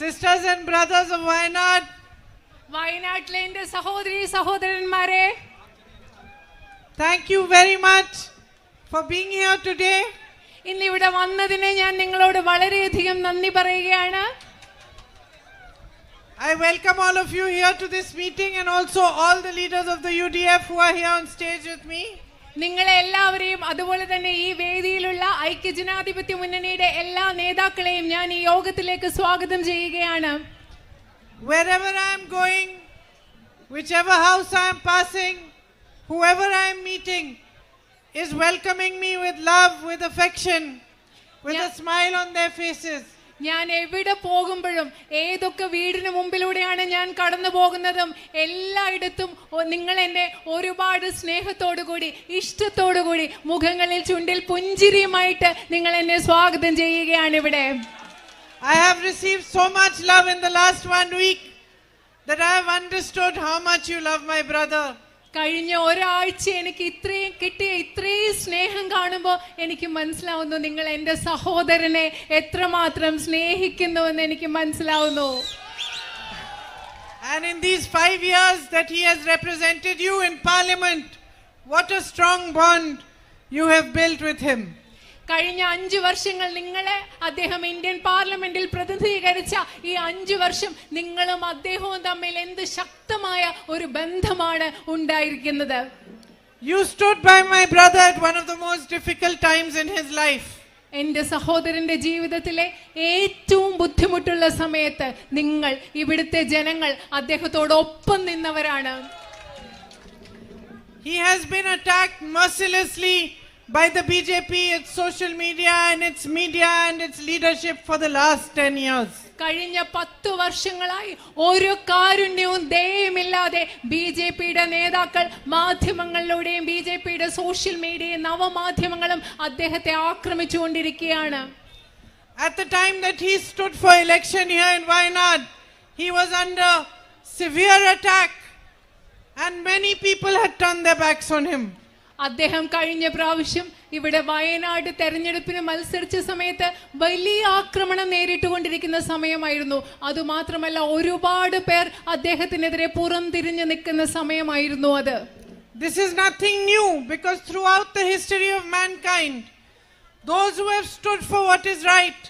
Sisters and brothers of Wayanad, വയനാട്ടിലെ എൻ്റെ സഹോദരി സഹോദരന്മാരെ, thank you very much for being here today. ഇന്ന് ഇവിടെ വന്നതിന് ഞാൻ നിങ്ങളോട് വളരെയധികം നന്ദി പറയുകയാണ്. I welcome all of you here to this meeting and also all the leaders of the UDF who are here on stage with me. നിങ്ങളെ എല്ലാവരെയും അതുപോലെ തന്നെ ഈ വേദിയിലുള്ള ഐക്യജനാധിപത്യ മുന്നണിയുടെ എല്ലാ നേതാക്കളെയും ഞാൻ ഈ യോഗത്തിലേക്ക് സ്വാഗതം ചെയ്യുകയാണ്. Wherever I am going, whichever house I am passing, whoever I am meeting is welcoming me with love, with affection, with a smile on their faces. ഞാൻ എവിടെ പോകുമ്പോഴും ഏതൊക്കെ വീടിന് മുമ്പിലൂടെയാണ് ഞാൻ കടന്നു പോകുന്നതും എല്ലായിടത്തും നിങ്ങൾ എന്നെ ഒരുപാട് സ്നേഹത്തോടുകൂടി ഇഷ്ടത്തോടുകൂടി മുഖങ്ങളിൽ ചുണ്ടിൽ പുഞ്ചിരിയുമായിട്ട് നിങ്ങൾ എന്നെ സ്വാഗതം ചെയ്യുകയാണ് ഇവിടെ. I have received so much love in the last 1 week that I have understood how much you love my brother. കഴിഞ്ഞ ഒരാഴ്ച എനിക്ക് ഇത്രയും സ്നേഹം കാണുമ്പോൾ എനിക്ക് മനസ്സിലാവുന്നു നിങ്ങൾ എൻ്റെ സഹോദരനെ എത്രമാത്രം സ്നേഹിക്കുന്നുവെന്ന് എനിക്ക് മനസ്സിലാവുന്നു. And in these 5 years that he has represented you in parliament, what a strong bond you have built with him. കഴിഞ്ഞ 5 വർഷങ്ങൾ നിങ്ങളെ അദ്ദേഹം ഇന്ത്യൻ പാർലമെന്റിൽ പ്രതിനിധീകരിച്ച ഈ 5 വർഷം നിങ്ങളും അദ്ദേഹവും തമ്മിൽ എന്ത് ശക്തമായ ഒരു ബന്ധമാണ് ഉണ്ടായിരിക്കുന്നത്. You stood by my brother at one of the most difficult times in his life. എൻ്റെ സഹോദരന്റെ ജീവിതത്തിലെ ഏറ്റവും ബുദ്ധിമുട്ടുള്ള സമയത്ത് നിങ്ങൾ ഇവിടുത്തെ ജനങ്ങൾ അദ്ദേഹത്തോടൊപ്പം നിന്നവരാണ്. He has been attacked mercilessly by the BJP, its social media and its leadership for the last 10 years. കഴിഞ്ഞ 10 വർഷങ്ങളായി ഒരു കാരുണ്യവും ദയയുമില്ലാതെ ബിജെപിയുടെ നേതാക്കൾ മാധ്യമങ്ങളിലൂടെയും ബിജെപിയുടെ സോഷ്യൽ മീഡിയയും നവമാധ്യമങ്ങളും അദ്ദേഹത്തെ ആക്രമിച്ചുകൊണ്ടിരിക്കുകയാണ്. At the time that he stood for election here in Wayanad, he was under severe attack and many people had turned their backs on him. അദ്ദേഹം കഴിഞ്ഞ പ്രാവശ്യം ഇവിടെ വയനാട് തെരഞ്ഞെടുപ്പിന് മത്സരിച്ച സമയത്ത് വലിയ ആക്രമണം നേരിട്ടുകൊണ്ടിരിക്കുന്ന സമയമായിരുന്നു. അതുമാത്രമല്ല ഒരുപാട് പേർ അദ്ദേഹത്തിനെതിരെ പുറംതിരിഞ്ഞു നിൽക്കുന്ന സമയമായിരുന്നു അത്. This is nothing new because throughout the history of mankind, those who have stood for what is right,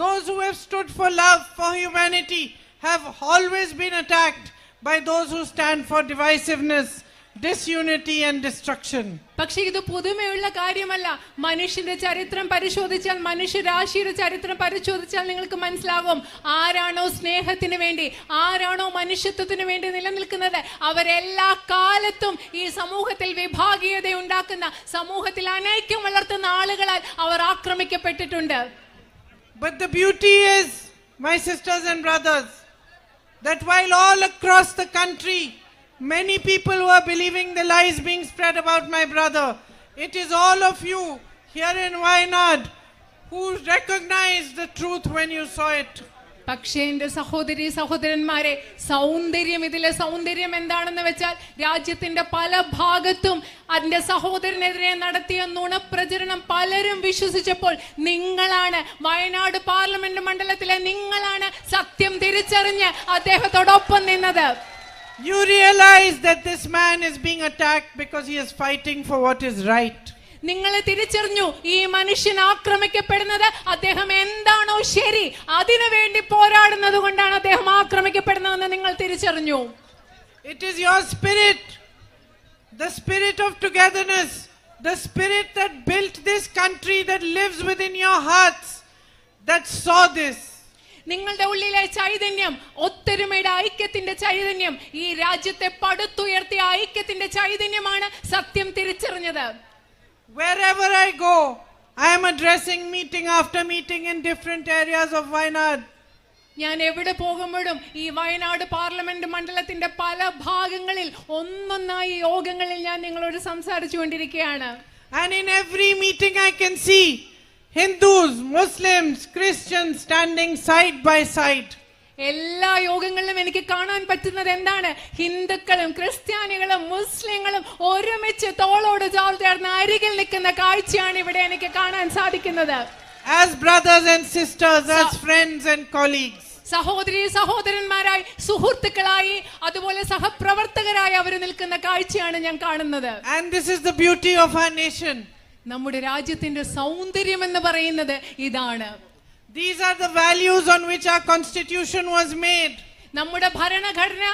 those who have stood for love, for humanity, have always been attacked by those who stand for divisiveness, disunity and destruction. പക്ഷേ ഇത് പുതുമയുള്ള കാര്യമല്ല. മനുഷ്യന്റെ ചരിത്രം പരിശോധിച്ചാൽ, മനുഷ്യരാശിയുടെ ചരിത്രം പരിശോധിച്ചാൽ നിങ്ങൾക്ക് മനസ്സിലാകും ആരാണോ സ്നേഹത്തിന് വേണ്ടി, ആരാണോ മനുഷ്യത്വത്തിന് വേണ്ടി നിലനിൽക്കുന്നത്, അവരെല്ലാ കാലത്തും ഈ സമൂഹത്തിൽ വിഭാഗീയത ഉണ്ടാക്കുന്ന, സമൂഹത്തിൽ അനൈക്യം വളർത്തുന്ന ആളുകളാൽ അവർ ആക്രമിക്കപ്പെട്ടിട്ടുണ്ട്. But the beauty is, my sisters and brothers, that while all across the country many people who are believing the lies being spread about my brother, it is all of you here in Wayanad who recognized the truth when you saw it. പക്ഷേ എൻ്റെ സഹോദരി സഹോദരന്മാരെ, ഇതിലെ സൗന്ദര്യം എന്താണെന്ന് വെച്ചാൽ രാജ്യത്തിന്റെ പല ഭാഗത്തും അതിന്റെ സഹോദരനെതിരെ നടത്തിയ നുണപ്രചരണം പലരും വിശ്വസിച്ചപ്പോൾ നിങ്ങളാണ്, വയനാട് പാർലമെന്റ് മണ്ഡലത്തിലെ നിങ്ങളാണ് സത്യം തിരിച്ചറിഞ്ഞ് അദ്ദേഹത്തോടൊപ്പം നിന്നത്. You realize that this man is being attacked because he is fighting for what is right. നിങ്ങൾ തിരിച്ചറിഞ്ഞു ഈ മനുഷ്യൻ ആക്രമിക്കപ്പെടുന്നത് അദ്ദേഹം എന്താണോ ശരി അതിനു വേണ്ടി പോരാടുന്നത് കൊണ്ടാണ് അദ്ദേഹം ആക്രമിക്കപ്പെടുന്നതെന്ന് നിങ്ങൾ തിരിച്ചറിഞ്ഞു. It is your spirit, the spirit of togetherness, the spirit that built this country, that lives within your hearts, that saw this. നിങ്ങളുടെ ഉള്ളിലെ ചൈതന്യം, ഒത്തൊരുമയുടെ ഐക്യത്തിന്റെ ചൈതന്യം, ഈ രാജ്യത്തെ പടുത്തുയർത്തിയ ഐക്യത്തിന്റെ ചൈതന്യമാണ് സത്യം തിരിച്ചറിഞ്ഞത്. Wherever I go, I am addressing meeting after meeting in different areas of Wayanad. ഞാൻ എവിടെ പോകുമ്പോഴും ഈ വയനാട് പാർലമെന്റ് മണ്ഡലത്തിന്റെ പല ഭാഗങ്ങളിൽ ഒന്നൊന്നായി യോഗങ്ങളിൽ ഞാൻ നിങ്ങളോട് സംസാരിച്ചു കൊണ്ടിരിക്കുകയാണ്. And in every meeting I can see Hindus, Muslims, Christians standing side by side. എല്ലാ യോഗങ്ങളിലും എനിക്ക് കാണാൻ പറ്റുന്നത് എന്താണ്? ഹിന്ദുക്കളും ക്രിസ്ത്യാനികളും മുസ്ലിങ്ങളും ഒരുമിച്ച് തോളോട് തോൾ ചേർന്ന് അരികിൽ നിൽക്കുന്ന കാഴ്ചയാണ് ഇവിടെ എനിക്ക് കാണാൻ സാധിക്കുന്നത്. As brothers and sisters, as friends and colleagues. സഹോദരി സഹോദരന്മാരായി, സുഹൃത്തുക്കളായി, അതുപോലെ സഹപ്രവർത്തകരായി അവർ നിൽക്കുന്ന കാഴ്ചയാണ് ഞാൻ കാണുന്നത്. And this is the beauty of our nation. നമ്മുടെ രാജ്യത്തിന്റെ സൗന്ദര്യം എന്ന് പറയുന്നത് ഇതാണ്. These are the values on which our constitution was made. നമ്മുടെ ഭരണഘടന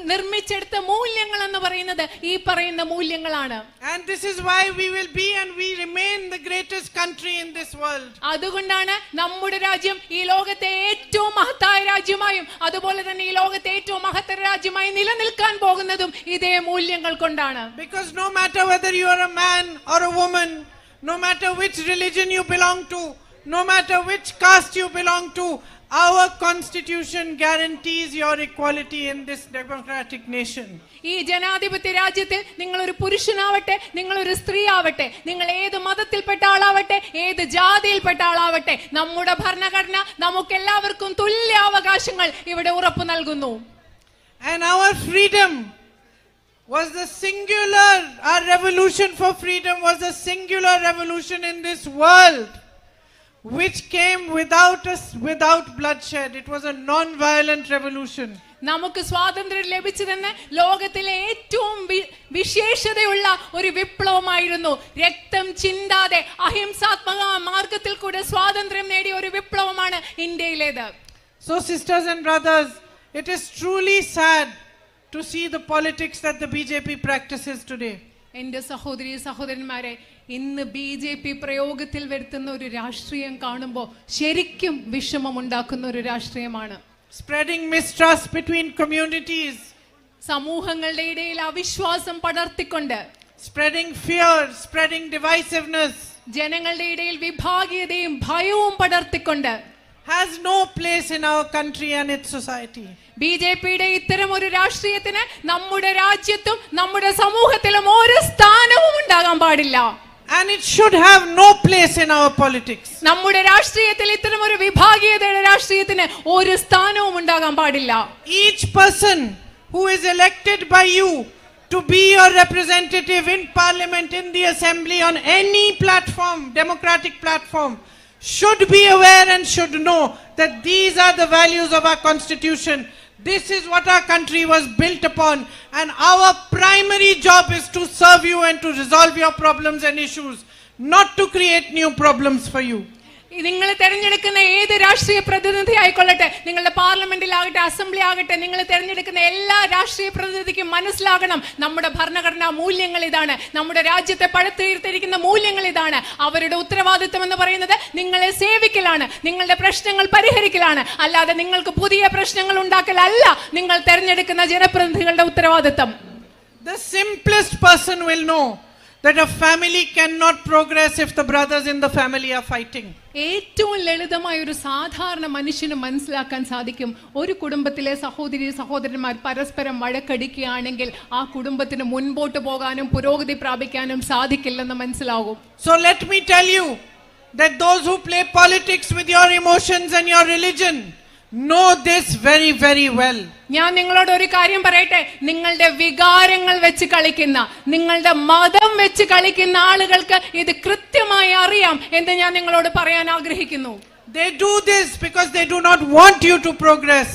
നിർമ്മിച്ചെടുത്ത മൂല്യങ്ങൾ എന്ന് പറയുന്നത് ഈ പറയുന്ന മൂല്യങ്ങളാണ്. And this is why we will be and we remain the greatest country in this world. അതുകൊണ്ടാണ് നമ്മുടെ രാജ്യം ഈ ലോകത്തെ ഏറ്റവും മഹത്തായ രാജ്യമായും അതുപോലെ തന്നെ ഈ ലോകത്തെ ഏറ്റവും മഹത്തര രാജ്യമായി നിലനിൽക്കാൻ പോകുന്നതും ഇതേ മൂല്യങ്ങൾ കൊണ്ടാണ്. Because no matter whether you are a man or a woman, no matter which religion you belong to, no matter which caste you belong to, our constitution guarantees your equality in this democratic nation. ഈ ജനാധിപത്യ രാജ്യത്തിൽ നിങ്ങൾ ഒരു പുരുഷനാവട്ടെ, നിങ്ങൾ ഒരു സ്ത്രീ ആവട്ടെ, നിങ്ങൾ ഏത് മതത്തിൽപ്പെട്ട ആളാവട്ടെ, ഏത് ജാതിയിൽപ്പെട്ട ആളാവട്ടെ, നമ്മുടെ ഭരണഘടന നമുക്ക് എല്ലാവർക്കും തുല്യ അവകാശങ്ങൾ ഇവിടെ ഉറപ്പു നൽകുന്നു. And our freedom was the singular, our revolution for freedom was the singular revolution in this world, which came without bloodshed. It was a non-violent revolution. നമുക്ക് സ്വാതന്ത്ര്യം ലഭിച്ചതെന്ന് ലോകത്തിലെ ഏറ്റവും വിശേഷതയുള്ള ഒരു വിപ്ലവമായിരുന്നു. രക്തം ചിന്താതെ അഹിംസാത്മക മാർഗത്തിൽ കൂടെ സ്വാതന്ത്ര്യം നേടിയ ഒരു വിപ്ലവമാണ് ഇന്ത്യയിലേത്. So sisters and brothers, it is truly sad to see the politics that the BJP practices today. എന്റെ സഹോദരി സഹോദരന്മാരെ, ഇന്ന് BJP പ്രയോഗത്തിൽ വരുത്തുന്ന ഒരു രാഷ്ട്രീയം കാണുമ്പോൾ ശരിക്കും വിഷമമുണ്ടാക്കുന്ന ഒരു രാഷ്ട്രീയമാണ്. Spreading mistrust between communities, സമൂഹങ്ങളുടെ ഇടയിൽ അവിശ്വാസം പടർത്തിക്കൊണ്ട്, spreading fear, spreading divisiveness, ജനങ്ങളുടെ ഇടയിൽ വിഭാഗീയതയും ഭയവും പടർത്തിക്കൊണ്ട് has no place in our country and its society. BJPയുടെ ഇത്തരം ഒരു രാഷ്ട്രീയത്തിന് നമ്മുടെ രാജ്യത്തും നമ്മുടെ സമൂഹത്തിലും ഒരു സ്ഥാനവും ഉണ്ടാകാൻ പാടില്ല. And it should have no place in our politics. നമ്മുടെ രാഷ്ട്രീയത്തിൽ ഇത്തരം ഒരു വിഭാഗീയതയുടെ രാഷ്ട്രീയത്തിന് ഒരു സ്ഥാനവും ഉണ്ടാകാൻ പാടില്ല. Each person who is elected by you to be your representative in parliament, in the assembly, on any platform, democratic platform, should be aware and should know that these are the values of our constitution. This is what our country was built upon, and our primary job is to serve you and to resolve your problems and issues, not to create new problems for you. നിങ്ങൾ തെരഞ്ഞെടുക്കുന്ന ഏത് രാഷ്ട്രീയ പ്രതിനിധി ആയിക്കൊള്ളട്ടെ, നിങ്ങളുടെ പാർലമെന്റിലാകട്ടെ, assembly ആകട്ടെ, നിങ്ങൾ തെരഞ്ഞെടുക്കുന്ന എല്ലാ രാഷ്ട്രീയ പ്രതിനിധിക്കും മനസ്സിലാകണം നമ്മുടെ ഭരണഘടനാ മൂല്യങ്ങൾ ഇതാണ്, നമ്മുടെ രാജ്യത്തെ പടുത്തുയർത്തിയിരിക്കുന്ന മൂല്യങ്ങൾ ഇതാണ്. അവരുടെ ഉത്തരവാദിത്വം എന്ന് പറയുന്നത് നിങ്ങളെ സേവിക്കലാണ്, നിങ്ങളുടെ പ്രശ്നങ്ങൾ പരിഹരിക്കലാണ്, അല്ലാതെ നിങ്ങൾക്ക് പുതിയ പ്രശ്നങ്ങൾ ഉണ്ടാക്കലല്ല നിങ്ങൾ തെരഞ്ഞെടുക്കുന്ന ജനപ്രതിനിധികളുടെ ഉത്തരവാദിത്വം. The simplest person will know that a family cannot progress if the brothers in the family are fighting. ഏറ്റവും ലളിതമായ ഒരു സാധാരണ മനുഷ്യന് മനസ്സിലാക്കാൻ സാധിക്കും, ഒരു കുടുംബത്തിലെ സഹോദരി സഹോദരന്മാർ പരസ്പരം വഴക്കടിക്കുകയാണെങ്കിൽ ആ കുടുംബത്തിന് മുൻപോട്ട് പോകാനും പുരോഗതി പ്രാപിക്കാനും സാധിക്കില്ലെന്ന് മനസ്സിലാകും. So let me tell you that those who play politics with your emotions and your religion know this very, very well. ഞാൻ നിങ്ങളോട് ഒരു കാര്യം പറയട്ടെ, നിങ്ങളുടെ വികാരങ്ങൾ വെച്ച് കളിക്കുന്ന, നിങ്ങളുടെ മതം വെച്ച് കളിക്കുന്ന ആളുകൾക്ക് ഇത് കൃത്യമായി അറിയാം എന്ന് ഞാൻ നിങ്ങളോട് പറയാൻ ആഗ്രഹിക്കുന്നു. They do this because they do not want you to progress.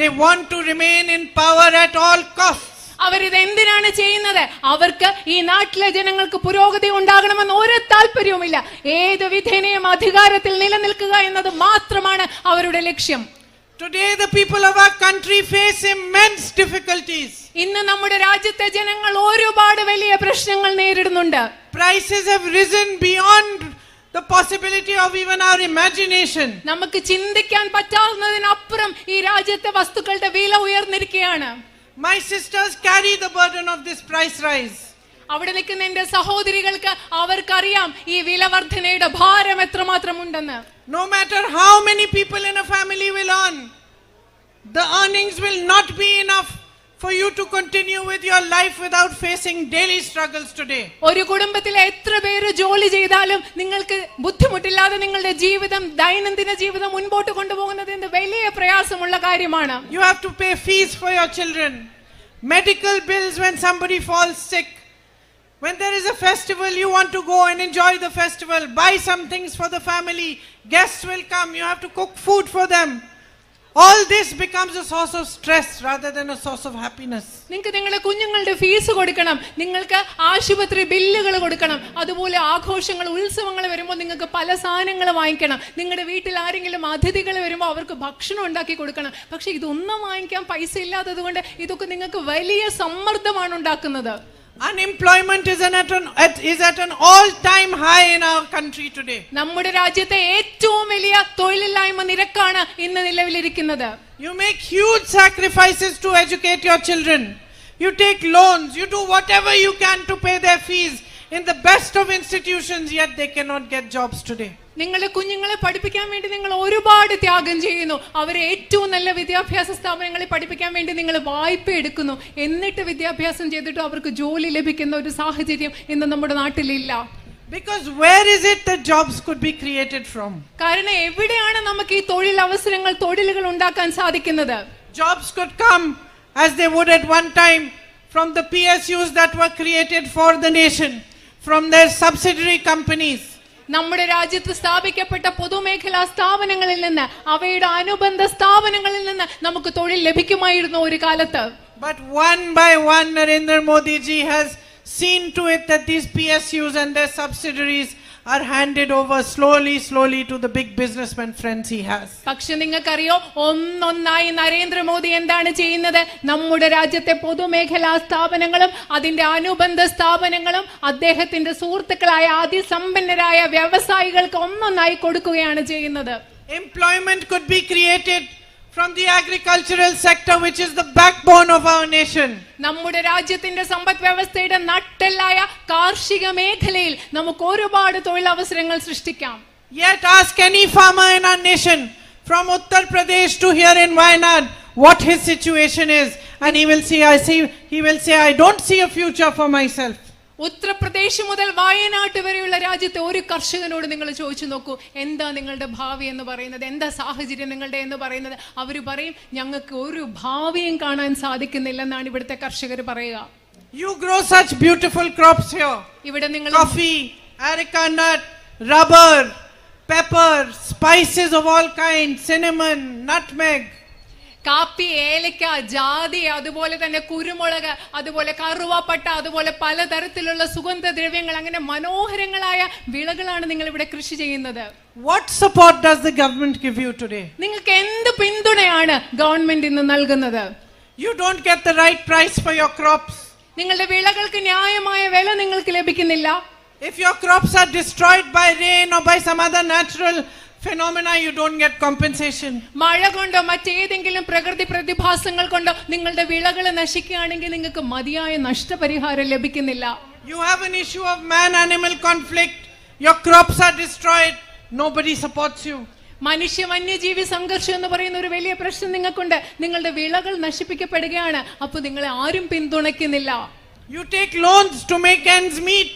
They want to remain in power at all costs. അവരിത് എന്തിനാണ് ചെയ്യുന്നത്? അവർക്ക് ഈ നാട്ടിലെ ജനങ്ങൾക്ക് പുരോഗതി ഉണ്ടാകണമെന്ന് ഒരു താല്പര്യവുമില്ല. ഏത് വിധേനയും അധികാരത്തിൽ നിലനിൽക്കുക എന്നത് മാത്രമാണ് അവരുടെ ലക്ഷ്യം. Today the people of our country face immense difficulties. ഇന്ന് നമ്മുടെ രാജ്യത്തെ ജനങ്ങൾ ഒരുപാട് വലിയ പ്രശ്നങ്ങൾ നേരിടുന്നുണ്ട്. Prices have risen beyond the possibility of even our imagination. നമുക്ക് ചിന്തിക്കാൻ പറ്റാവുന്നതിനപ്പുറം ഈ രാജ്യത്തെ വസ്തുക്കളുടെ വില ഉയർന്നിരിക്കുകയാണ്. My sisters carry the burden of this price rise. അവിടെ നിൽക്കുന്ന എന്റെ സഹോദരികൾക്ക് അവർക്കറിയാം ഈ വില വർധനയുടെ ഭാരം എത്രമാത്രം ഉണ്ടെന്ന്. No matter how many people in a family will earn, the earnings will not be enough for you to continue with your life without facing daily struggles today. ഒരു കുടുംബത്തിലെ എത്ര പേര് ജോലി ചെയ്താലും നിങ്ങൾക്ക് ബുദ്ധിമുട്ടില്ലാതെ നിങ്ങളുടെ ജീവിതം, ദൈനംദിന ജീവിതം മുൻപോട്ട് കൊണ്ടുപോകുന്നത് വലിയ പ്രയാസമുള്ള കാര്യമാണ്. You have to pay fees for your children, medical bills when somebody falls sick. When there is a festival, you want to go and enjoy the festival, buy some things for the family, guests will come, you have to cook food for them. all this becomes a source of stress rather than a source of happiness. നിങ്ങൾക്ക് നിങ്ങളുടെ കുഞ്ഞുങ്ങളുടെ fees കൊടുക്കണം, നിങ്ങൾക്ക് ആശുപത്രി ബില്ലുകൾ കൊടുക്കണം, അതുപോലെ ആഘോഷങ്ങൾ ഉത്സവങ്ങൾ വരുമ്പോൾ നിങ്ങൾക്ക് പല സാധനങ്ങൾ വാങ്ങിക്കണം, നിങ്ങളുടെ വീട്ടിൽ ആരെങ്കിലും അതിഥികൾ വരുമ്പോൾ അവർക്ക് ഭക്ഷണം ഉണ്ടാക്കി കൊടുക്കണം. പക്ഷെ ഇതൊന്നും വാങ്ങിക്കാൻ പൈസ ഇല്ലാത്തത് കൊണ്ട് ഇതൊക്കെ നിങ്ങൾക്ക് വലിയ സമ്മർദ്ദമാണ് ഉണ്ടാക്കുന്നത്. Unemployment is at an all-time high in our country today. നമ്മുടെ രാജ്യത്തെ ഏറ്റവും വലിയ തൊഴിലില്ലായ്മ നിരക്കാണ് ഇന്ന് നിലവിലിരിക്കുന്നത്. You make huge sacrifices to educate your children. You take loans, you do whatever you can to pay their fees in the best of institutions, yet they cannot get jobs today. നിങ്ങളുടെ കുഞ്ഞുങ്ങളെ പഠിപ്പിക്കാൻ വേണ്ടി നിങ്ങൾ ഒരുപാട് ത്യാഗം ചെയ്യുന്നു. അവരെ ഏറ്റവും നല്ല വിദ്യാഭ്യാസ സ്ഥാപനങ്ങളിൽ പഠിപ്പിക്കാൻ വേണ്ടി നിങ്ങൾ വായ്പ എടുക്കുന്നു. എന്നിട്ട് വിദ്യാഭ്യാസം ചെയ്തിട്ട് അവർക്ക് ജോലി ലഭിക്കുന്ന ഒരു സാഹചര്യം ഇന്ന് നമ്മുടെ നാട്ടിലില്ല. Because where is it that jobs could be created from? കാരണം എവിടെയാണ് നമുക്ക് ഈ തൊഴിലുകൾ ഉണ്ടാക്കാൻ സാധിക്കുന്നത്? Jobs could come as they would at one time from the PSUs that were created for the nation, from their subsidiary companies. നമ്മുടെ രാജ്യത്ത് സ്ഥാപിക്കപ്പെട്ട പൊതുമേഖലാ സ്ഥാപനങ്ങളിൽ നിന്ന്, അവയുടെ അനുബന്ധ സ്ഥാപനങ്ങളിൽ നിന്ന് നമുക്ക് തൊഴിൽ ലഭിക്കുമായിരുന്നു ഒരു കാലത്ത്. But one by one Narendra Modi ji has seen to it that these PSUs and their subsidiaries are handed over slowly to the big businessman friends he has. പക്ഷെ നിങ്ങൾക്കറിയോ, ഒന്നൊന്നായി നരേന്ദ്രമോദി എന്താണ് ചെയ്യുന്നത്? നമ്മുടെ രാജ്യത്തെ പൊതുമേഖലാ സ്ഥാപനങ്ങളും അതിന്റെ അനുബന്ധ സ്ഥാപനങ്ങളും അദ്ദേഹത്തിന്റെ സുഹൃത്തുക്കളായ അതിസമ്പന്നരായ വ്യവസായികൾക്ക് ഒന്നൊന്നായി കൊടുക്കുകയാണ് ചെയ്യുന്നത്. Employment could be created from the agricultural sector, which is the backbone of our nation. നമ്മുടെ രാജ്യത്തിന്റെ സമ്പദ് വ്യവസ്ഥയുടെ നട്ടെല്ലായ കാർഷിക മേഖലയിൽ നമുക്ക് ഒരുപാട് തൊഴിലവസരങ്ങൾ സൃഷ്ടിക്കാം. Yet ask any farmer in our nation, from Uttar Pradesh to here in Wayanad, what his situation is, and he will say, I don't see a future for myself. Uttar Pradesh മുതൽ വയനാട്ട് വരെയുള്ള രാജ്യത്തെ ഒരു കർഷകനോട് നിങ്ങൾ ചോദിച്ചു നോക്കൂ, എന്താ നിങ്ങളുടെ ഭാവി എന്ന് പറയുന്നത്, എന്താ സാഹചര്യം നിങ്ങളുടെ എന്ന് പറയുന്നത്. അവർ പറയും, ഞങ്ങൾക്ക് ഒരു ഭാവിയും കാണാൻ സാധിക്കുന്നില്ലെന്നാണ് ഇവിടുത്തെ കർഷകർ പറയുക. You grow such beautiful crops here. ഇവിടെ നിങ്ങൾ coffee, areca nut, rubber, pepper, spices of all kinds, cinnamon, nutmeg. കാപ്പി, ഏലക്ക, ജാതി, അതുപോലെ തന്നെ കുരുമുളക്, അതുപോലെ കറുവാപ്പട്ട, അതുപോലെ പലതരത്തിലുള്ള സുഗന്ധദ്രവ്യങ്ങൾ, അങ്ങനെ മനോഹരങ്ങളായ വിളകളാണ് നിങ്ങൾ ഇവിടെ കൃഷി ചെയ്യുന്നത്. What support does the government give you today? നിങ്ങൾക്ക് എന്ത് പിന്തുണയാണ് ഗവൺമെന്റ് ഇന്ന് നൽകുന്നത്? You don't get the right price for your crops. നിങ്ങളുടെ വിളകൾക്ക് ന്യായമായ വില നിങ്ങൾക്ക് ലഭിക്കുന്നില്ല. If your crops are destroyed by rain or by some other natural phenomena, you don't get compensation. മഴ കൊണ്ടോ മറ്റേതെങ്കിലും പ്രകൃതി പ്രതിഭാസങ്ങൾ കൊണ്ടോ നിങ്ങളുടെ വിളകൾ നശിക്കുകയാണെങ്കിൽ നിങ്ങൾക്ക് മതിയായ നഷ്ടപരിഹാരം ലഭിക്കുന്നില്ല. You have an issue of man-animal conflict. Your crops are destroyed. Nobody supports you. മനുഷ്യ വന്യജീവി സംഘർഷം എന്ന് പറയുന്ന ഒരു വലിയ പ്രശ്നം നിങ്ങൾക്കുണ്ട്. നിങ്ങളുടെ വിളകൾ നശിപ്പിക്കപ്പെടുകയാണ്, അപ്പോൾ നിങ്ങളെ ആരും പിന്തുണയ്ക്കുന്നില്ല. You take loans to make ends meet.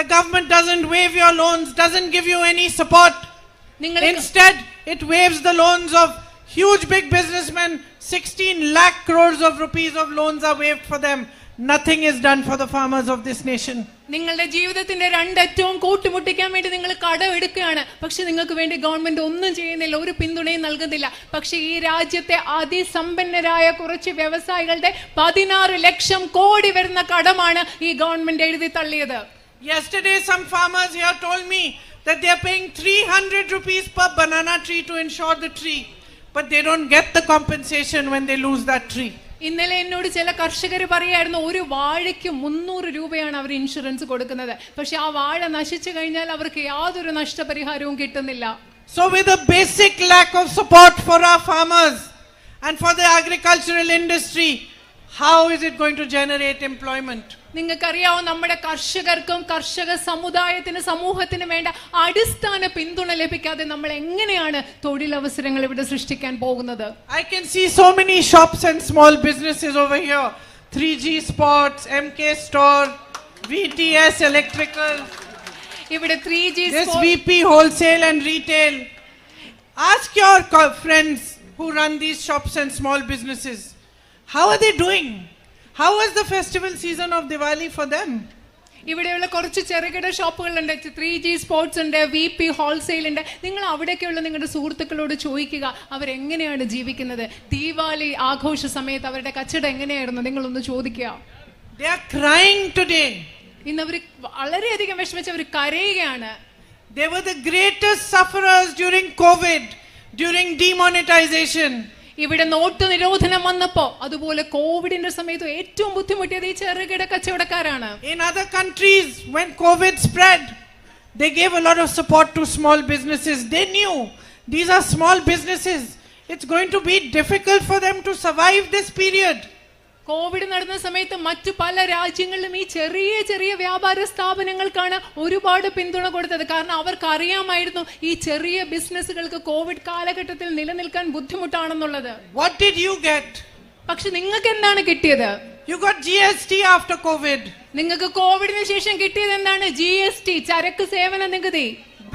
The government doesn't waive your loans, doesn't give you any support. Instead, it waives the loans of huge big businessmen. 16 lakh crores of rupees of loans are waived for them. Nothing is done for the farmers of this nation. നിങ്ങളുടെ ജീവിതത്തിന്റെ രണ്ടറ്റവും കൂട്ടിമുട്ടിക്കാൻ വേണ്ടി നിങ്ങൾ കടം എടുക്കുകയാണ്. പക്ഷെ നിങ്ങൾക്ക് വേണ്ടി ഗവൺമെന്റ് ഒന്നും ചെയ്യുന്നില്ല, ഒരു പിന്തുണയും നൽകുന്നില്ല. പക്ഷെ ഈ രാജ്യത്തെ അതിസമ്പന്നരായ കുറച്ച് വ്യവസായികളുടെ 16 ലക്ഷം കോടി വരുന്ന കടമാണ് ഈ ഗവൺമെന്റ് എഴുതി തള്ളിയത്. Yesterday, some farmers here told me that they are paying 300 rupees per banana tree to insure the tree, but they don't get the compensation when they lose that tree. ഇന്നലെ എന്നോട് ചില കർഷകർ പറയായിരുന്നു, ഒരു വാഴയ്ക്ക് 300 രൂപയാണ് അവർ ഇൻഷുറൻസ് കൊടുക്കുന്നത്. പക്ഷെ ആ വാഴ നശിച്ചു കഴിഞ്ഞാൽ അവർക്ക് യാതൊരു നഷ്ടപരിഹാരവും കിട്ടുന്നില്ല. So with a basic lack of support for our farmers and for the agricultural industry, how is it going to generate employment? നിങ്ങൾക്കറിയാവോ, നമ്മുടെ കർഷകർക്കും കർഷക സമുദായത്തിന് സമൂഹത്തിന് വേണ്ട അടിസ്ഥാന പിന്തുണ ലഭിക്കാതെ നമ്മൾ എങ്ങനെയാണ് തൊഴിലവസരങ്ങൾ ഇവിടെ സൃഷ്ടിക്കാൻ പോകുന്നത്? I can see so many shops and small businesses over here. 3G Sports, MK Store, VTS Electrical. ഇവിടെ 3G This VP Wholesale and Retail. Ask your friends who run these shops and small businesses. How are they doing? How was the festival season of Diwali for them? ഇവിടെയുള്ള കുറച്ച് ചെറുകിട ഷോപ്പുകളുണ്ട്, 3G sports ഉണ്ട്, VP wholesale ഉണ്ട്. നിങ്ങൾ അവിടേക്കുള്ള നിങ്ങളുടെ സുഹൃത്തുക്കളോട് ചോദിക്കുക അവരെങ്ങനെയാണ് ജീവിക്കുന്നത്, ദീപാവലി ആഘോഷ സമയത്ത് അവരുടെ കച്ചവടം എങ്ങനെയായിരുന്നു, നിങ്ങളൊന്ന് ചോദിക്കുക. They are crying today. ഇന്ന് അവർ വളരെയധികം വിഷമിച്ച് അവർ കരയുകയാണ്. They were the greatest sufferers during COVID, during demonetization. ഇവിടെ നോട്ട് നിരോധനം വന്നപ്പോ അതുപോലെ കോവിഡിന്റെ സമയത്ത് ഏറ്റവും ബുദ്ധിമുട്ടിയത് ഈ ചെറുകിട കച്ചവടക്കാരാണ്. In other countries, when COVID spread, they gave a lot of support to small businesses. They knew these are small businesses. It's going to be difficult for them to survive this period. Covid നടന്ന സമയത്ത് മറ്റു പല രാജ്യങ്ങളിലും ഈ ചെറിയ ചെറിയ വ്യാപാര സ്ഥാപനങ്ങൾക്കാണ് ഒരുപാട് പിന്തുണ കൊടുത്തത്. കാരണം അവർക്ക് അറിയാമായിരുന്നു ഈ ചെറിയ ബിസിനസ്സുകൾക്ക് കോവിഡ് കാലഘട്ടത്തിൽ നിലനിൽക്കാൻ ബുദ്ധിമുട്ടാണെന്നുള്ളത്. What did you get? പക്ഷെ നിങ്ങൾക്ക് എന്താണ് കിട്ടിയത്? You got GST after COVID. നിങ്ങൾക്ക് കോവിഡിന് ശേഷം കിട്ടിയത് എന്താണ്? GST, ചരക്ക് സേവന നികുതി.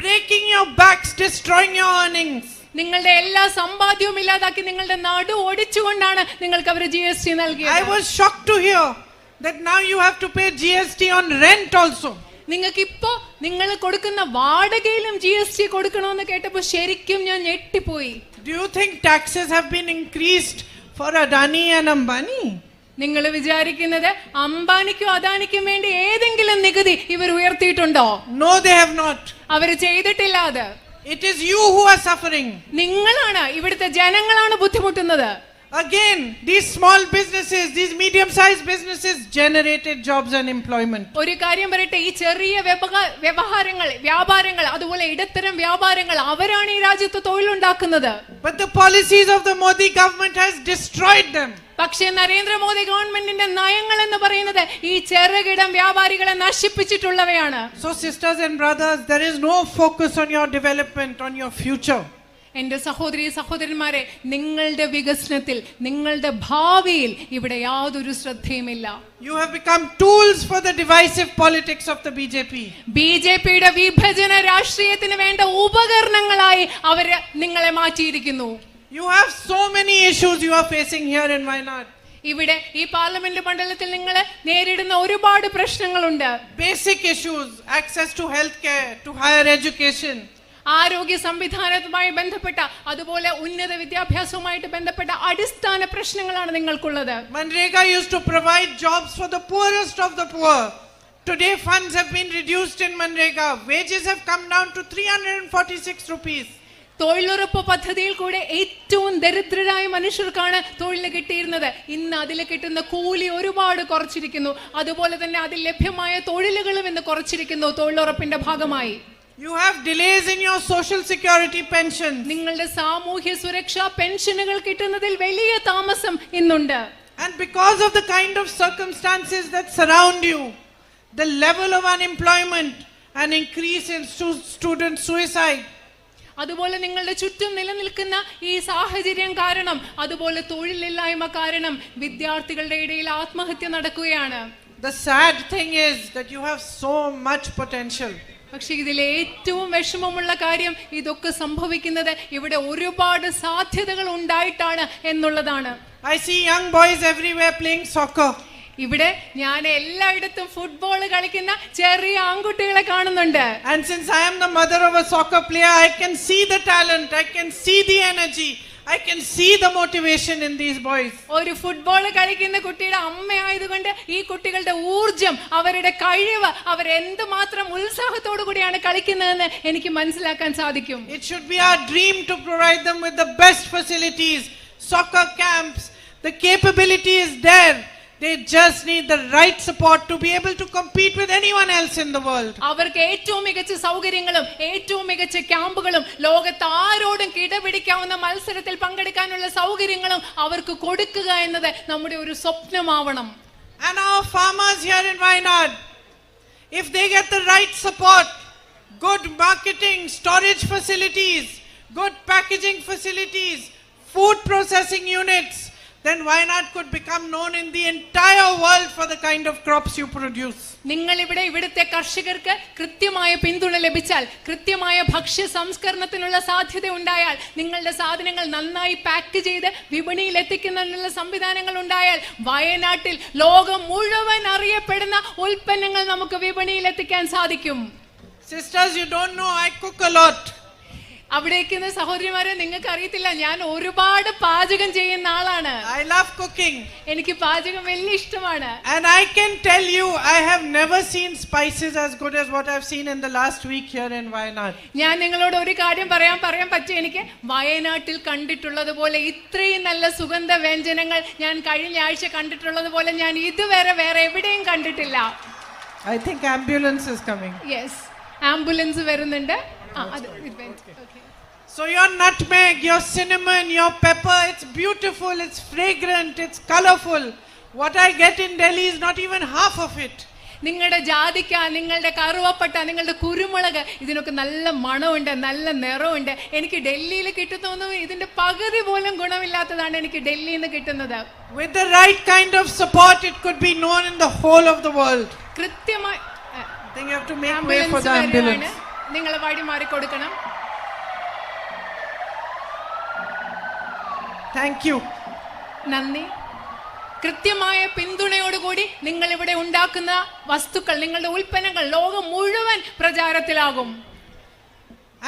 Breaking your backs, destroying your earnings. നിങ്ങളുടെ എല്ലാ സമ്പാദ്യവും ഇല്ലാതാക്കി നിങ്ങളുടെ നടു ഒടിച്ചുകൊണ്ടാണ് നിങ്ങൾക്ക് അവർ GST നൽകിയത്. I was shocked to hear that now you have to pay GST on rent also. നിങ്ങൾക്ക് ഇപ്പോ നിങ്ങൾ കൊടുക്കുന്ന വാടകയിലും GST കൊടുക്കണമെന്ന് കേട്ടപ്പോൾ ശരിക്കും ഞാൻ ഞെട്ടിപ്പോയി. Do you think taxes have been increased for Adani and Ambani? നിങ്ങൾ വിചാരിക്കുന്നത് അംബാനിക്കും അദാനിക്കും വേണ്ടി ഏതെങ്കിലും നികുതി ഇവർ ഉയർത്തിയിട്ടുണ്ടോ? No, they have not. അവർ ചെയ്തിട്ടില്ല. അത് It is you who are suffering. നിങ്ങളാണ്, ഇവിടുത്തെ ജനങ്ങളാണ് ബുദ്ധിമുട്ടുന്നത്. Again, these small businesses, these medium-sized businesses generated jobs and employment. ഒരു കാര്യം പറയട്ടെ, ഈ ചെറിയ വ്യാപാരങ്ങൾ അതുപോലെ ഇടത്തരം വ്യാപാരങ്ങൾ അവരാണ് ഈ രാജ്യത്ത് തൊഴിലുണ്ടാക്കുന്നത്. But the policies of the Modi government has destroyed them. പക്ഷേ നരേന്ദ്രമോദി ഗവൺമെന്റിന്റെ നയങ്ങൾ എന്ന് പറയുന്നത് ഈ ചെറുകിട വ്യാപാരികളെ നശിപ്പിച്ചിട്ടുള്ളവയാണ്. So sisters and brothers, there is no focus on your development, on your future. എന്റെ സഹോദരി സഹോദരന്മാരെ, നിങ്ങളുടെ വികസനത്തിൽ നിങ്ങളുടെ ഭാവിയിൽ ഇവിടെ യാതൊരു ശ്രദ്ധയുമില്ല. You have become tools for the divisive politics of the BJP. ബിജെപിയുടെ വിഭജന രാഷ്ട്രീയത്തിന് വേണ്ട ഉപകരണങ്ങളായി അവർ നിങ്ങളെ മാറ്റിയിരിക്കുന്നു. You have so many issues you are facing here in Wayanad. ഇവിടെ ഈ പാർലമെന്റ് മണ്ഡലത്തിൽ നിങ്ങൾ നേരിടുന്ന ഒരുപാട് പ്രശ്നങ്ങളുണ്ട്. Basic issues, access to health care, to higher education. ആരോഗ്യ സംവിധാനവുമായി ബന്ധപ്പെട്ട അതുപോലെ ഉന്നത വിദ്യാഭ്യാസവുമായിട്ട് ബന്ധപ്പെട്ട അടിസ്ഥാന പ്രശ്നങ്ങളാണ് നിങ്ങൾക്കുള്ളത്. Manrega used to provide jobs for the poorest of the poor. Today funds have been reduced in Manrega. Wages have come down to 346 rupees. തൊഴിലുറപ്പ് പദ്ധതിയിൽ കൂടെ ഏറ്റവും ദരിദ്രരായ മനുഷ്യർക്കാണ് തൊഴിൽ കിട്ടിയിരുന്നത്. ഇന്ന് അതിൽ കിട്ടുന്ന കൂലി ഒരുപാട് കുറച്ചിരിക്കുന്നു. അതുപോലെ തന്നെ അതിൽ ലഭ്യമായ തൊഴിലുകളും ഇന്ന് കുറച്ചിരിക്കുന്നു തൊഴിലുറപ്പിന്റെ ഭാഗമായി. You have delays in your social security pensions. നിങ്ങളുടെ സാമൂഹ്യ സുരക്ഷാ പെൻഷനുകൾ കിട്ടുന്നതിൽ വലിയ താമസം ഇന്നുണ്ട്. And because of the kind of circumstances that surround you, the level of unemployment, an increase in student suicide. അതുപോലെ നിങ്ങളുടെ ചുറ്റും നിലനിൽക്കുന്ന ഈ സാഹചര്യം കാരണം, അതുപോലെ തൊഴിലില്ലായ്മ കാരണം വിദ്യാർത്ഥികളുടെ ഇടയിൽ ആത്മഹത്യ നടക്കുകയാണ്. The sad thing is that you have so much potential. പക്ഷെ ഇതിൽ ഏറ്റവും വിഷമമുള്ള കാര്യം ഇതൊക്കെ സംഭവിക്കുന്നത് ഇവിടെ ഒരുപാട് സാധ്യതകൾ ഉണ്ടായിട്ടാണ് എന്നുള്ളതാണ്. I see young boys everywhere playing soccer. ഇവിടെ ഞാൻ എല്ലായിടത്തും ഫുട്ബോൾ കളിക്കുന്ന ചെറിയ ആൺകുട്ടികളെ കാണുന്നുണ്ട്. And since I am the mother of a soccer player, I can see the talent, I can see the energy, I can see the motivation in these boys. ഒരു football കളിക്കുന്ന കുട്ടിയുടെ അമ്മയായതുകൊണ്ട് ഈ കുട്ടികളുടെ ഊർജം, അവരുടെ കഴിവ്, അവരെന്തുമാത്രം ഉത്സാഹത്തോടു കൂടിയാണ് കളിക്കുന്നതെന്ന് എനിക്ക് മനസ്സിലാക്കാൻ സാധിക്കും. It should be our dream to provide them with the best facilities, soccer camps. The capability is there. They just need the right support to be able to compete with anyone else in the world. അവർക്ക് ഏറ്റവും മികച്ച സൗകര്യങ്ങളും ഏറ്റവും മികച്ച ക്യാമ്പുകളും ലോകത്ത് ആരോടും കിടപിടിക്കാവുന്ന മത്സരത്തിൽ പങ്കെടുക്കാനുള്ള സൗകര്യങ്ങളും അവർക്ക് കൊടുക്കുക എന്നത് നമ്മുടെ ഒരു സ്വപ്നമാവണം. And our farmers here in Wayanad, if they get the right support, good marketing, storage facilities, good packaging facilities, food processing units, then Wayanad could become known in the entire world for the kind of crops you produce. നിങ്ങൾ ഇവിടുത്തെ കർഷകർക്ക് കൃത്യമായ പിന്തുണ ലഭിച്ചാൽ, കൃത്യമായ ഭക്ഷ്യ സംസ്കരണത്തിനുള്ള സാധ്യത ഉണ്ടായാൽ, നിങ്ങളുടെ സാധനങ്ങൾ നന്നായി പാക്ക് ചെയ്ത് വിപണിയിൽ എത്തിക്കുന്നതിനുള്ള സംവിധാനങ്ങൾ ഉണ്ടായാൽ, വയനാട്ടിൽ ലോകം മുഴുവൻ അറിയപ്പെടുന്ന ഉൽപ്പന്നങ്ങൾ നമുക്ക് വിപണിയിൽ എത്തിക്കാൻ സാധിക്കും. Sisters, you don't know, I cook a lot. അവിടേക്ക് സഹോദരിമാരെ, നിങ്ങൾക്ക് അറിയത്തില്ല, ഞാൻ ഒരുപാട് പാചകം ചെയ്യുന്ന ആളാണ്. I love cooking. എനിക്ക് പാചകം വലിയ ഇഷ്ടമാണ്. And I can tell you, I have never seen spices as good as what I've seen in the last week here in Wayanad. ഞാൻ നിങ്ങളോട് ഒരു കാര്യം പറയാൻ പറ്റും. എനിക്ക് വയനാട്ടിൽ കണ്ടിട്ടുള്ളത് പോലെ ഇത്രയും നല്ല സുഗന്ധ വ്യഞ്ജനങ്ങൾ ഞാൻ കഴിഞ്ഞ ആഴ്ച കണ്ടിട്ടുള്ളത് പോലെ ഞാൻ ഇതുവരെ വേറെ എവിടെയും കണ്ടിട്ടില്ല. I think ambulance is coming. Yes, ambulance വരുന്നുണ്ട്. So your nutmeg, your cinnamon, your pepper, it's beautiful, it's fragrant, it's colorful. What I get in Delhi is not even half of it. നിങ്ങളുടെ ജാതിക്ക, നിങ്ങളുടെ കറുവപ്പട്ട, നിങ്ങളുടെ കുരുമുളക്, ഇതിനൊക്കെ നല്ല മണമുണ്ട്, നല്ല നിറമുണ്ട്. എനിക്ക് ഡൽഹിയിൽ കിട്ടുന്ന ഇതിന്റെ പകുതി പോലും ഗുണമില്ലാത്തതാണ് എനിക്ക് ഡൽഹിയിൽ നിന്ന് കിട്ടുന്നത്. With the right kind of support, it could be known in the whole of the world. കൃത്യമായി I think you have to make way for the ambulance. നിങ്ങൾ വഴി മാറി കൊടുക്കണം. Thank you. നന്ദി. കൃത്യമായ പിന്തുണയോടുകൂടി നിങ്ങൾ ഇവിടെ ഉണ്ടാക്കുന്ന വസ്തുക്കൾ, നിങ്ങളുടെ ഉൽപ്പന്നങ്ങൾ ലോകം മുഴുവൻ പ്രചാരത്തിലാകും.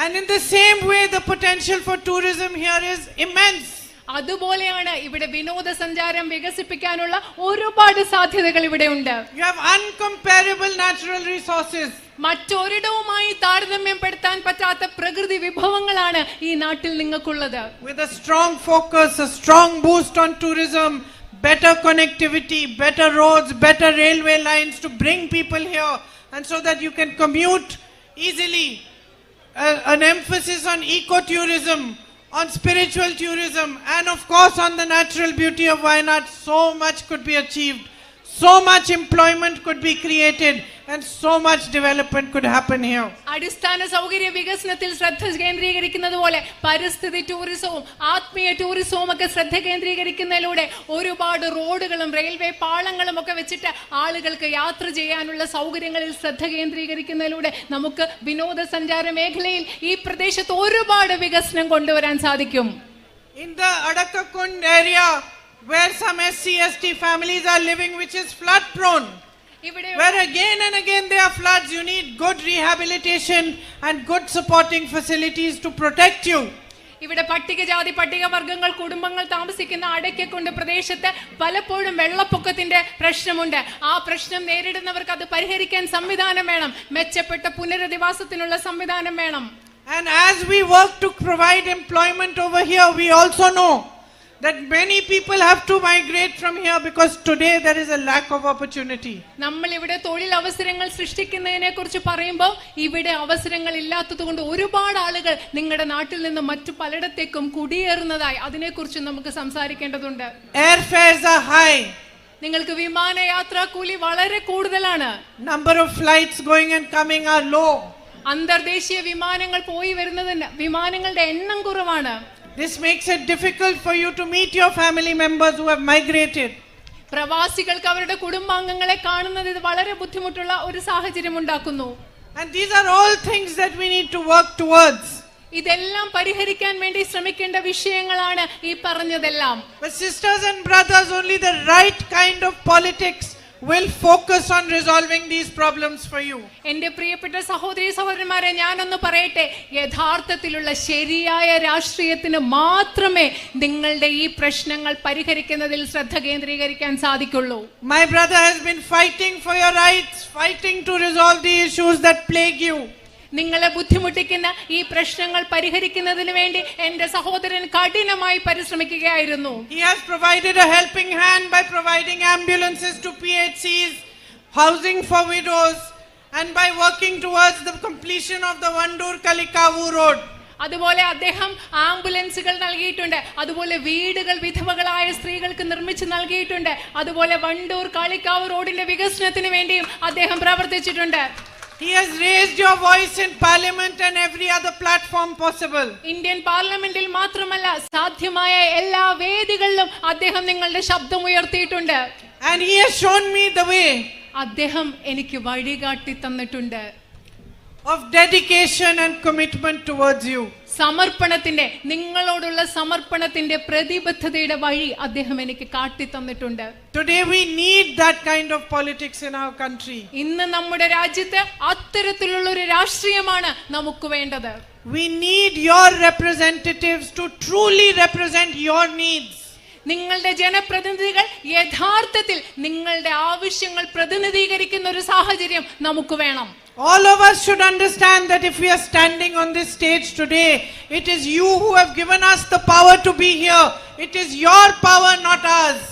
And in the same way, the potential for tourism here is immense. അതുപോലെയാണ് ഇവിടെ വിനോദസഞ്ചാരം വികസിപ്പിക്കാനുള്ള ഒരുപാട് സാധ്യതകൾ ഇവിടെ ഉണ്ട്. You have uncomparable natural resources. മറ്റൊരിടവുമായി താരതമ്യപ്പെടുത്താൻ പറ്റാത്ത പ്രകൃതി വിഭവങ്ങളാണ് ഈ നാട്ടിൽ നിങ്ങൾക്കുള്ളത്. With a strong focus, a strong boost on tourism, better connectivity, better roads, better railway lines to bring people here, and so that you can commute easily. An emphasis on ecotourism, on spiritual tourism, and of course on the natural beauty of Wayanad. So much could be achieved, so much employment could be created, and so much development could happen here. അടിസ്ഥാന സൗകര്യ വികസനത്തിൽ ശ്രദ്ധ കേന്ദ്രീകരിക്കുന്നത് പോലെ പരിസ്ഥിതി ടൂറിസവും ആത്മീയ ടൂറിസവും ഒക്കെ ശ്രദ്ധ കേന്ദ്രീകരിക്കുന്നതിലൂടെ ഒരുപാട് റോഡുകളും റെയിൽവേ പാളങ്ങളും ഒക്കെ വെച്ചിട്ട് ആളുകൾക്ക് യാത്ര ചെയ്യാനുള്ള സൗകര്യങ്ങളിൽ ശ്രദ്ധ കേന്ദ്രീകരിക്കുന്നതിലൂടെ നമുക്ക് വിനോദസഞ്ചാര മേഖലയിൽ ഈ പ്രദേശത്ത് ഒരുപാട് വികസനം കൊണ്ടുവരാൻ സാധിക്കും. In the Adakakund area, where some SC/ST families are living, which is flood prone, where again and again there are floods, you need good rehabilitation and good supporting facilities to protect you. ഇവിടെ പട്ടികജാതി പട്ടികവർഗങ്ങൾ കുടുംബങ്ങൾ താമസിക്കുന്ന അടയ്ക്കൊണ്ട് പ്രദേശത്ത് പലപ്പോഴും വെള്ളപ്പൊക്കത്തിന്റെ പ്രശ്നമുണ്ട്. ആ പ്രശ്നം നേരിടുന്നവർക്ക് അത് പരിഹരിക്കാൻ സംവിധാനം വേണം, മെച്ചപ്പെട്ട പുനരധിവാസത്തിനുള്ള സംവിധാനം വേണം. And as we work to provide employment over here, we also know that many people have to migrate from here because today there is a lack of opportunity. നമ്മൾ ഇവിടെ തൊഴിൽ അവസരങ്ങൾ സൃഷ്ടിക്കുന്നതിനെ കുറിച്ച് പറയുമ്പോൾ ഇവിടെ അവസരങ്ങൾ ഇല്ലാത്തതുകൊണ്ട് ഒരുപാട് ആളുകൾ നിങ്ങളുടെ നാട്ടിൽ നിന്ന് മറ്റു പലയിടത്തേക്കും കുടിയേറുന്നതായി അതിനെക്കുറിച്ച് നമുക്ക് സംസാരിക്കേണ്ടതുണ്ട്. Airfares are high. നിങ്ങൾക്ക് വിമാനയാത്രാ കൂലി വളരെ കൂടുതലാണ്. Number of flights going and coming are low. അന്തർദേശീയ വിമാനങ്ങൾ പോയി വരുന്നതിന് വിമാനങ്ങളുടെ എണ്ണം കുറവാണ്. This makes it difficult for you to meet your family members who have migrated. പ്രവാസികൾക്ക് അവരുടെ കുടുംബാംഗങ്ങളെ കാണുന്നത് ഇത് വളരെ ബുദ്ധിമുട്ടുള്ള ഒരു സാഹചര്യം ഉണ്ടാക്കുന്നു. And these are all things that we need to work towards. ഇതെല്ലാം പരിഹരിക്കാൻ വേണ്ടി ശ്രമിക്കേണ്ട വിഷയങ്ങളാണ് ഈ പറഞ്ഞതെല്ലാം. But sisters and brothers, only the right kind of politics will focus on resolving these problems for you. എൻ്റെ പ്രിയപ്പെട്ട സഹോദരി സഹോദരന്മാരെ, ഞാനൊന്ന് പറയട്ടെ, യഥാർത്ഥത്തിലുള്ള ശരിയായ രാഷ്ട്രീയത്തിന് മാത്രമേ നിങ്ങളുടെ ഈ പ്രശ്നങ്ങൾ പരിഹരിക്കുന്നതിൽ ശ്രദ്ധ കേന്ദ്രീകരിക്കാൻ സാധിക്കുള്ളൂ. My brother has been fighting for your rights, fighting to resolve the issues that plague you. നിങ്ങളെ ബുദ്ധിമുട്ടിക്കുന്ന ഈ പ്രശ്നങ്ങൾ പരിഹരിക്കുന്നതിന് വേണ്ടി എൻ്റെ സഹോദരൻ കഠിനമായി പരിശ്രമിക്കുകയായിരുന്നു. He has provided a helping hand by providing ambulances to PHCs, housing for widows, and by working towards the completion of the Wandoor Kalikavu Road. അതുപോലെ അദ്ദേഹം ആംബുലൻസുകൾ നൽകിയിട്ടുണ്ട്, അതുപോലെ വീടുകൾ വിധവകളായ സ്ത്രീകൾക്ക് നിർമ്മിച്ച് നൽകിയിട്ടുണ്ട്, അതുപോലെ വണ്ടൂർ കാളിക്കാവ് റോഡിന്റെ വികസനത്തിന് വേണ്ടിയും അദ്ദേഹം പ്രവർത്തിച്ചിട്ടുണ്ട്. He has raised your voice in parliament and every other platform possible. Indian പാർലമെന്റിൽ മാത്രമല്ല സാധ്യമായ എല്ലാ വേദികളിലും അദ്ദേഹം നിങ്ങളുടെ ശബ്ദം ഉയർത്തിയിട്ടുണ്ട്. And he has shown me the way അദ്ദേഹം എനിക്ക് വഴികാട്ടി തന്നിട്ടുണ്ട്. of dedication and commitment towards you. സമർപ്പണത്തിന്റെ, നിങ്ങളോടുള്ള സമർപ്പണത്തിന്റെ പ്രതിബദ്ധതയുടെ വഴി അദ്ദേഹം എനിക്ക് കാട്ടി തന്നിട്ടുണ്ട്. Today we need that kind of politics in our country. ഇന്ന് നമ്മുടെ രാജ്യത്ത് അത്തരത്തിലുള്ള ഒരു രാഷ്ട്രീയമാണ് നമുക്ക് വേണ്ടത്. We need your representatives to truly represent your needs. നിങ്ങളുടെ ജനപ്രതിനിധികൾ യഥാർത്ഥത്തിൽ നിങ്ങളുടെ ആവശ്യങ്ങൾ പ്രതിനിധീകരിക്കുന്ന ഒരു സാഹചര്യം നമുക്ക് വേണം. All of us should understand that if we are standing on this stage today, it is you who have given us the power to be here. It is your power, not ours.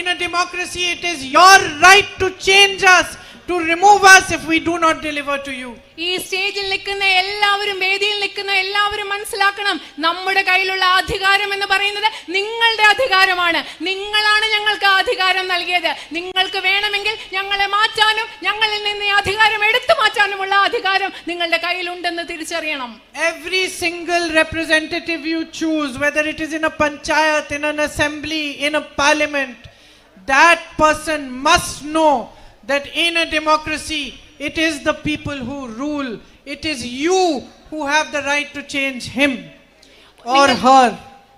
In a democracy, it is your right to change us, to remove us if we do not deliver to you. ഈ സ്റ്റേജിൽ നിൽക്കുന്ന എല്ലാവരും, വേദിയിൽ നിൽക്കുന്ന എല്ലാവരും മനസ്സിലാക്കണം, നമ്മുടെ കയ്യിലുള്ള അധികാരം എന്ന് പറയുന്നത് നിങ്ങളുടെ അധികാരമാണ്. നിങ്ങളാണ് ഞങ്ങൾക്ക് ആ അധികാരം നൽകിയത്. നിങ്ങൾക്ക് വേണമെങ്കിൽ ഞങ്ങളെ മാറ്റാനും ഞങ്ങളിൽ നിന്ന് ഈ അധികാരം എടുത്തു മാറ്റാനുമുള്ള അധികാരം നിങ്ങളുടെ കയ്യിലുണ്ടെന്ന് തിരിച്ചറിയണം. Every single representative you choose, whether it is in a panchayat, in an assembly, in a parliament, that person must know that in a democracy, it is the people who rule. It is you who have the right to change him or her.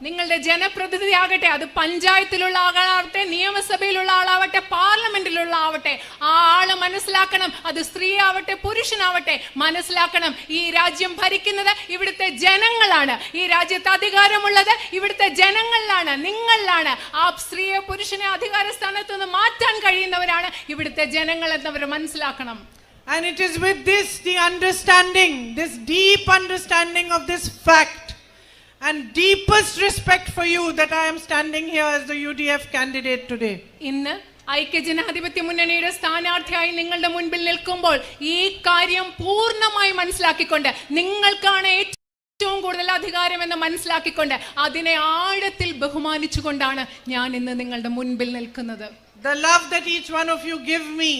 നിങ്ങളുടെ ജനപ്രതിനിധി ആകട്ടെ, അത് പഞ്ചായത്തിലുള്ള ആളാവട്ടെ, നിയമസഭയിലുള്ള ആളാവട്ടെ, പാർലമെന്റിലുള്ള ആവട്ടെ, ആ ആള് മനസ്സിലാക്കണം, അത് സ്ത്രീ ആവട്ടെ പുരുഷനാവട്ടെ, മനസ്സിലാക്കണം ഈ രാജ്യം ഭരിക്കുന്നത് ഇവിടുത്തെ ജനങ്ങളാണ്. ഈ രാജ്യത്ത് അധികാരമുള്ളത് ഇവിടുത്തെ ജനങ്ങളിലാണ്, നിങ്ങളിലാണ്. ആ സ്ത്രീയെ പുരുഷനെ അധികാര സ്ഥാനത്ത് നിന്ന് മാറ്റാൻ കഴിയുന്നവരാണ് ഇവിടുത്തെ ജനങ്ങൾ എന്നവർ മനസ്സിലാക്കണം. And it is with this, the understanding, this deep understanding of this fact and deepest respect for you, that I am standing here as the UDF candidate today. ഇന്ന് ഐക്യജനാധിപത്യ മുന്നണിയുടെ സ്ഥാനാർത്ഥിയായി നിങ്ങളുടെ മുൻപിൽ നിൽക്കുമ്പോൾ ഈ കാര്യം പൂർണ്ണമായി മനസ്സിലാക്കിക്കൊണ്ട്, നിങ്ങൾക്കാണ് ഏറ്റവും കൂടുതൽ അധികാരം എന്ന് മനസ്സിലാക്കിക്കൊണ്ട്, അതിനെ ആഴത്തിൽ ബഹുമാനിച്ചുകൊണ്ടാണ് ഞാൻ ഇന്ന് നിങ്ങളുടെ മുൻപിൽ നിൽക്കുന്നത്. The love that each one of you give me,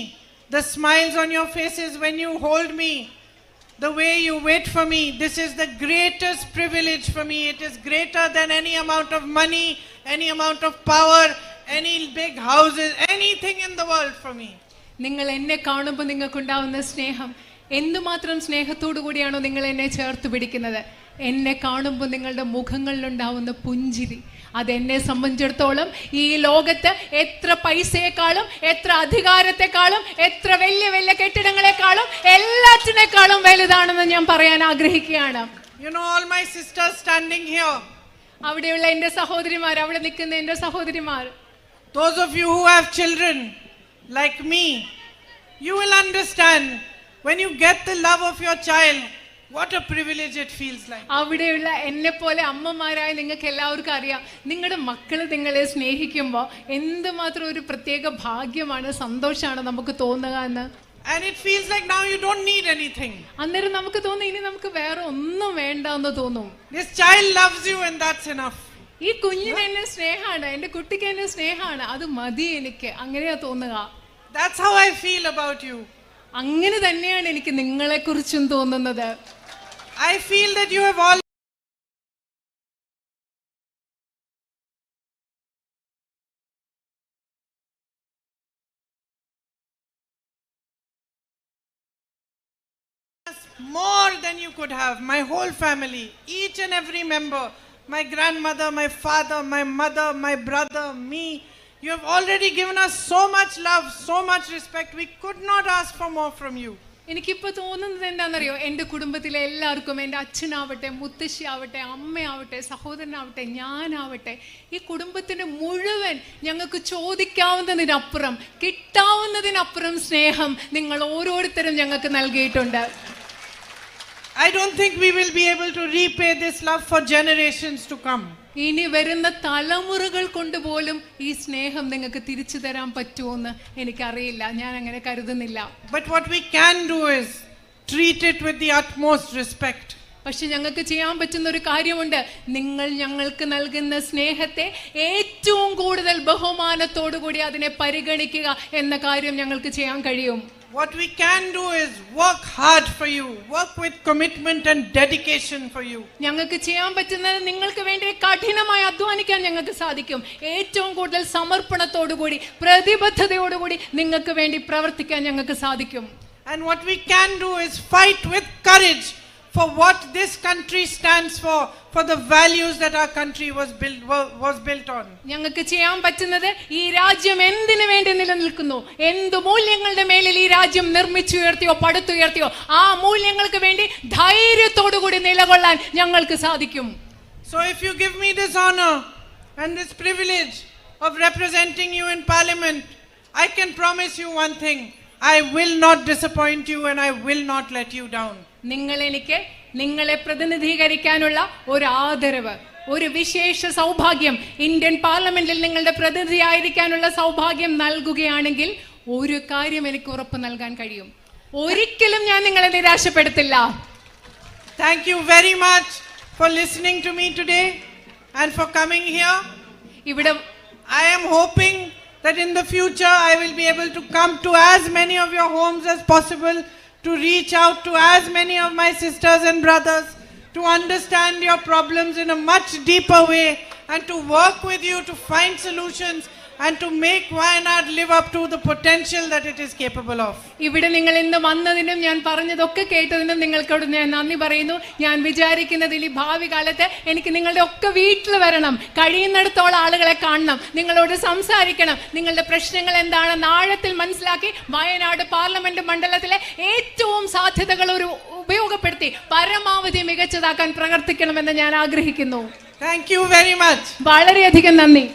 the smiles on your faces when you hold me, the way you wait for me, this is the greatest privilege for me. It is greater than any amount of money, any amount of power, any big houses, anything in the world for me. നിങ്ങൾ എന്നെ കാണുമ്പോൾ നിങ്ങൾക്കുണ്ടാവുന്ന സ്നേഹം, എന്തുമാത്രം സ്നേഹത്തോടു കൂടിയാണോ നിങ്ങൾ എന്നെ ചേർത്ത് പിടിക്കുന്നത്. എന്നെ കാണുമ്പോൾ നിങ്ങളുടെ മുഖങ്ങളിലുണ്ടാവുന്ന പുഞ്ചിരി, അതെന്നെ സംബന്ധിച്ചിടത്തോളം ഈ ലോകത്ത് എത്ര പൈസയെക്കാളും, എത്ര അധികാരത്തെക്കാളും, എത്ര വലിയ വലിയ കെട്ടിടങ്ങളെക്കാളും, എല്ലാറ്റിനേക്കാളും വലുതാണെന്ന് ഞാൻ പറയാൻ ആഗ്രഹിക്കുകയാണ്. You know, all my sisters standing here, അവിടെയുള്ള എൻ്റെ സഹോദരിമാർ, അവിടെ നിൽക്കുന്ന എൻ്റെ സഹോദരിമാർ, those of you who have children like me, you will understand when you get the love of your child, what a privilege it feels like. അവിടെയുള്ള എന്നെ പോലെ അമ്മമാരായ നിങ്ങൾക്ക് എല്ലാവർക്കും അറിയാം, നിങ്ങളുടെ മക്കൾ നിങ്ങളെ സ്നേഹിക്കുമ്പോൾ എന്തുമാത്രം ഒരു പ്രത്യേക ഭാഗ്യമാണ്, സന്തോഷമാണ് നമുക്ക് തോന്നുക എന്ന്. And it feels like now you don't need anything. അന്നേരം നമുക്ക് തോന്നും ഇനി നമുക്ക് വേറെ ഒന്നും വേണ്ട എന്ന് തോന്നും. This child loves you and that's enough. ഈ കുഞ്ഞിന് എന്നെ സ്നേഹമാണ്, എൻ്റെ കുട്ടിക്ക് എന്നെ സ്നേഹമാണ്, അത് മതി എനിക്ക്, അങ്ങനെയാ തോന്നുക. That's how I feel about you. അങ്ങനെ തന്നെയാണ് എനിക്ക് നിങ്ങളെ കുറിച്ചും തോന്നുന്നത്. I feel that you have all more than you could have. My whole family, each and every member, my grandmother, my father, my mother, my brother, me, you have already given us so much love, so much respect. We could not ask for more from you. എനിക്കിപ്പോൾ തോന്നുന്നത് എന്താണെന്നറിയോ, എൻ്റെ കുടുംബത്തിലെ എല്ലാവർക്കും, എൻ്റെ അച്ഛനാവട്ടെ, മുത്തശ്ശി ആവട്ടെ, അമ്മയാവട്ടെ, സഹോദരനാവട്ടെ, ഞാനാവട്ടെ, ഈ കുടുംബത്തിന് മുഴുവൻ ഞങ്ങൾക്ക് ചോദിക്കാവുന്നതിനപ്പുറം, കിട്ടാവുന്നതിനപ്പുറം സ്നേഹം നിങ്ങൾ ഓരോരുത്തരും ഞങ്ങൾക്ക് നൽകിയിട്ടുണ്ട്. I don't think we will be able to repay this love for generations to come. ഇനി വരുന്ന തലമുറകൾ കൊണ്ടുപോലും ഈ സ്നേഹം നിങ്ങൾക്ക് തിരിച്ചു തരാൻ പറ്റുമോന്ന് എനിക്കറിയില്ല, ഞാൻ അങ്ങനെ കരുതുന്നില്ല. But what we can do is treat it with the utmost respect. പക്ഷെ ഞങ്ങൾക്ക് ചെയ്യാൻ പറ്റുന്ന ഒരു കാര്യമുണ്ട്, നിങ്ങൾ ഞങ്ങൾക്ക് നൽകുന്ന സ്നേഹത്തെ ഏറ്റവും കൂടുതൽ ബഹുമാനത്തോടു കൂടി അതിനെ പരിഗണിക്കുക എന്ന കാര്യം ഞങ്ങൾക്ക് ചെയ്യാൻ കഴിയും. what we can do is work hard for you, work with commitment and dedication for you. ഞങ്ങൾക്ക് ചെയ്യാൻ പറ്റുന്നത് നിങ്ങൾക്ക് വേണ്ടി കഠിനമായി അധ്വാനിക്കാൻ ഞങ്ങൾക്ക് സാധിക്കും. ഏറ്റവും കൂടുതൽ സമർപ്പണത്തോടുകൂടി പ്രതിബദ്ധതയോടുകൂടി നിങ്ങൾക്ക് വേണ്ടി പ്രവർത്തിക്കാൻ ഞങ്ങൾക്ക് സാധിക്കും. And what we can do is fight with courage for what this country stands for the values that our country was built on. ഞങ്ങൾക്ക് ചെയ്യാൻ പറ്റുന്നത് ഈ രാജ്യം എന്തിനു വേണ്ടി നിലനിൽക്കുന്നു, എന്ത് മൂല്യങ്ങളുടെ മേലിൽ ഈ രാജ്യം നിർമ്മിച്ചുയർത്തിയോ പടുത്തുയർത്തിയോ ആ മൂല്യങ്ങൾക്ക് വേണ്ടി ധൈര്യത്തോടുകൂടി നിലകൊള്ളാൻ ഞങ്ങൾക്ക് സാധിക്കും. So if you give me this honor and this privilege of representing you in parliament, I can promise you one thing: I will not disappoint you and I will not let you down. നിങ്ങളെ പ്രതിനിധീകരിക്കാനുള്ള ഒരു ആദരവ്, ഒരു വിശേഷ സൗഭാഗ്യം, Indian പാർലമെന്റിൽ നിങ്ങളുടെ പ്രതിനിധിയായിരിക്കാനുള്ള സൗഭാഗ്യം നൽകുകയാണെങ്കിൽ ഒരു കാര്യം എനിക്ക് ഉറപ്പ് നൽകാൻ കഴിയും: ഒരിക്കലും ഞാൻ നിങ്ങളെ നിരാശപ്പെടുത്തില്ല. Thank you very much for listening to me today and for coming here. I am hoping that in the future I will be able to come to as many of your homes as possible, to reach out to as many of my sisters and brothers, to understand your problems in a much deeper way and to work with you to find solutions and to make Wayanad live up to the potential that it is capable of. ഇവിടെ നിങ്ങൾ ഇന്ന് വന്നതിനും ഞാൻ പറഞ്ഞതൊക്കെ കേട്ടതിനും നിങ്ങൾക്കോട് ഞാൻ നന്ദി പറയുന്നു. ഞാൻ വിചാരിക്കുന്നതിൽ ഈ ഭാവി കാലത്ത് എനിക്ക് നിങ്ങളുടെ ഒക്കെ വീട്ടിൽ വരണം, കഴിയുന്നിടത്തോളം ആളുകളെ കാണണം, നിങ്ങളോട് സംസാരിക്കണം, നിങ്ങളുടെ പ്രശ്നങ്ങൾ എന്താണെന്ന് ആഴത്തിൽ മനസ്സിലാക്കി വയനാട് പാർലമെന്റ് മണ്ഡലത്തിലെ ഏറ്റവും സാധ്യതകൾ ഉപയോഗപ്പെടുത്തി പരമാവധി മികച്ചതാക്കാൻ പ്രവർത്തിക്കണമെന്ന് ഞാൻ ആഗ്രഹിക്കുന്നു. Thank you very much. വളരെയധികം നന്ദി.